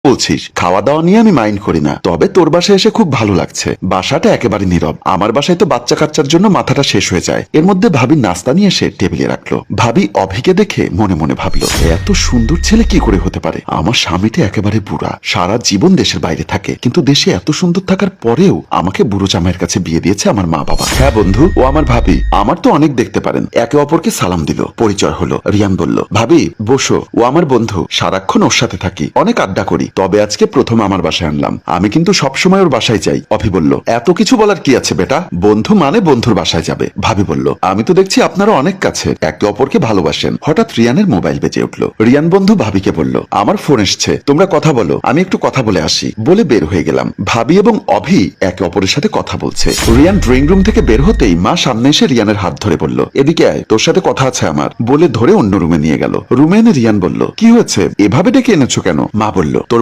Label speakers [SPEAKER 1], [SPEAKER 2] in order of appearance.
[SPEAKER 1] বলছিস? খাওয়া দাওয়া নিয়ে আমি মাইন্ড করি না, তবে তোর বাসায় এসে খুব ভালো লাগছে। বাসাটা একেবারে নীরব। আমার বাসায় তো বাচ্চা কাচ্চার জন্য মাথাটা শেষ হয়ে যায়। এর মধ্যে ভাবি নাস্তা নিয়ে এসে টেবিলে রাখলো। ভাবি অভিকে দেখে মনে মনে ভাবলো, এত সুন্দর ছেলে কি করে হতে পারে? আমার স্বামীটা একেবারে বুড়া, সারা জীবন দেশের বাইরে থাকে, কিন্তু দেশে এত সুন্দর থাকার পরেও আমাকে বুড়ো জামাইয়ের কাছে বিয়ে দিয়েছে আমার মা বাবা। হ্যাঁ বন্ধু, ও আমার ভাবি। আমার তো অনেক দেখতে পারেন। একে অপরকে সালাম দিল, পরিচয় হলো। রিয়ান বলল, ভাবি বসো, ও আমার বন্ধু, সারাক্ষণ ওর সাথে থাকি, অনেক আড্ডা করি, তবে আজকে প্রথম আমার বাসায় আনলাম। আমি কিন্তু সবসময় ওর বাসায় যাই। অভি বলল, এত কিছু বলার কি আছে বেটা, বন্ধু মানে বন্ধুর বাসায় যাবে। ভাবি বলল, আমি তো দেখছি আপনারা অনেক কাছে, একে অপরকে ভালোবাসেন। হঠাৎ রিয়ানের মোবাইল বেজে উঠলো। রিয়ান বন্ধু ভাবিকে বলল, আমার ফোন এসছে, তোমরা কথা বলো, আমি একটু কথা বলে আসি। বলে বের হয়ে গেলাম। ভাবি এবং অভি একে অপরের সাথে কথা বলছে। রিয়ান ড্রয়িং রুম থেকে বের হতেই মা সামনে এসে রিয়ানের হাত ধরে বলল, এদিকে আয়, তোর সাথে কথা আছে আমার। বলে ধরে অন্য রুমে নিয়ে গেল। রুমে এনে রিয়ান বলল, কি হয়েছে, এভাবে ডেকে এনেছো কেন? মা বলল, তোর